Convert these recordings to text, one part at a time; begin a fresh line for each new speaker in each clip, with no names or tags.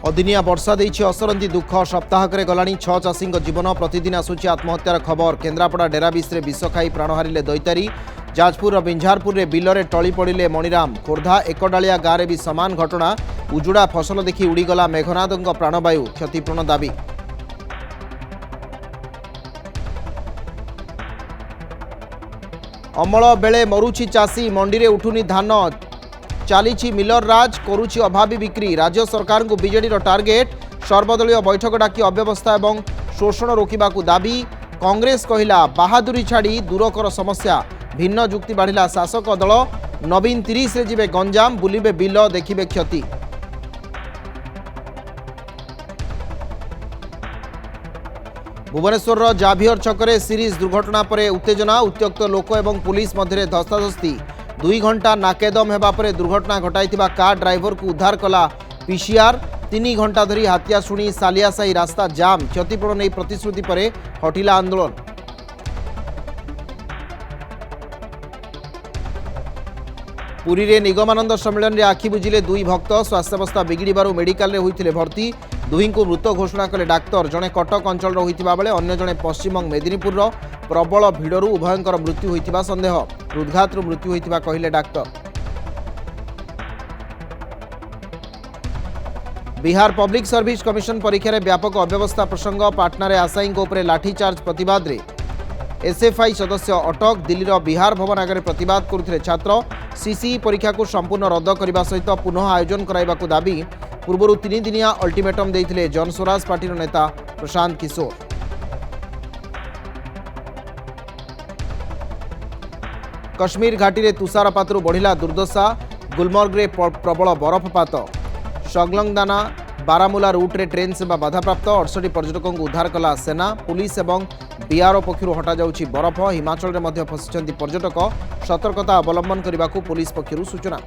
अदिनिया वर्षा देइछि असरंती दुख सप्ताहक गलाणी 6 चाषी जीवन प्रतिदिन आसुची आत्महत्यार खबर। केन्द्रापड़ा डेराबिश्रे विष खाई प्राण हारिले दैतारी। जाजपुर बिंझारपुर रे बिलरे टली पड़िले मणिराम। खोर्धा एकडालिया गाँव भी समान घटना। उजुड़ा फसल देखि उड़ीगला मेघनाथंक प्राणवायु। क्षतिपूरण दाबी। अमल बेले मरुछि चाषी मंडी रे उठुनी धान। चली मिलर राज करुछि अभावी बिक्री। राज्य सरकार को बीजेडी टार्गेट। सर्वदलीय बैठक डाकी अव्यवस्था और शोषण रोकने दाबी। कांग्रेस कहला बहादुरी छाड़ी दूर कर समस्या। भिन्न जुक्ति बढ़िला शासक दल। नवीन 30 रे जिबे गंजाम बुलिबे बिल देखिबे क्षति। भुवनेश्वर जाभियर छकरे सीरीज दुर्घटना पर उत्तेजना। उत्त्यक्त लोक एवं पुलिस मध्य धस्ताधस्ती। 2 घंटा नाकेदम हेबा परे दुर्घटना घटाइथिबा कार ड्राइवर को उद्धार कला पीसीआर। 3 घंटा धरी हाथिया शुणी सालियासाही रास्ता जाम। क्षतिपूरण नहीं प्रतिश्रुति पर हटिला आंदोलन। पुरी रे निगमानंद सम्मेलन रे आखि बुझिले 2 भक्त। स्वास्थ्यावस्था बिगिड़बारु मेडिकल रे होइथिले भर्ती। 2 को मृत घोषणा कले डाक्तर। जड़े कटक अंचल होइथिबा बेले अन्य जड़े पश्चिमबंग मेदिनीपुर। प्रबल भिड़रू उभयंकर मृत्यु होइथिबा संदेह। हृदघात मृत्यु होइथिबा कहिले doctor. Bihar public service commission परीक्षा रे व्यापक अव्यवस्था प्रसंग। पाटना रे आशायी उपरे लाठीचार्ज प्रतिवाद रे एसएफआई सदस्य अटक। दिल्लीर बिहार भवन आगे प्रतिवाद करुथिले छात्र। सीसीई परीक्षा को संपूर्ण रद्द करने सहित पुनः आयोजन कराइबाकू दाबी। पूर्व 3 दिनिया अल्टीमेटम देइथिले जनस्वराज पार्टी नेता प्रशांत किशोर। कश्मीर घाटी रे तुषारपात बढ़िला दुर्दशा। गुलमर्ग रे प्रबल बरफपात। सगलंगदाना बारामुला रूट रे ट्रेन सेवा बाधाप्राप्त। 68 पर्यटकों को उद्धार कला सेना। पुलिस एवं बीआरओ पक्षरु हटा जाउछि बरफ। हिमाचल रे मध्य फसिछन्ति पर्यटक। सतर्कता अवलंबन करबाकू पुलिस पक्षरु सूचना।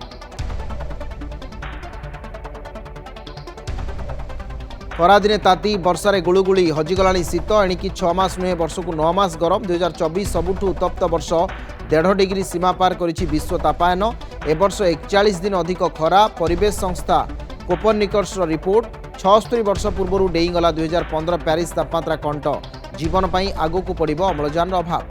खरादिने ताती वर्षारे गुळुगुळी। हजिगलाणी शीत। एणिकी 6 मास नुहे वर्ष को 9 मास गरम। 2024 सबुठु उत्तप्त वर्ष। 1.5 डिग्री सीमा पार करिछि विश्व तापायन। ए वर्ष 41 दिन अधिक खरा। परिवेश संस्था कोपरनिकस रिपोर्ट। 76 वर्ष पूर्व डेईगला 2015 प्यारिस तापमात्रा कंट। जीवन पर आगू को पड़िबो अम्लजान अभाव।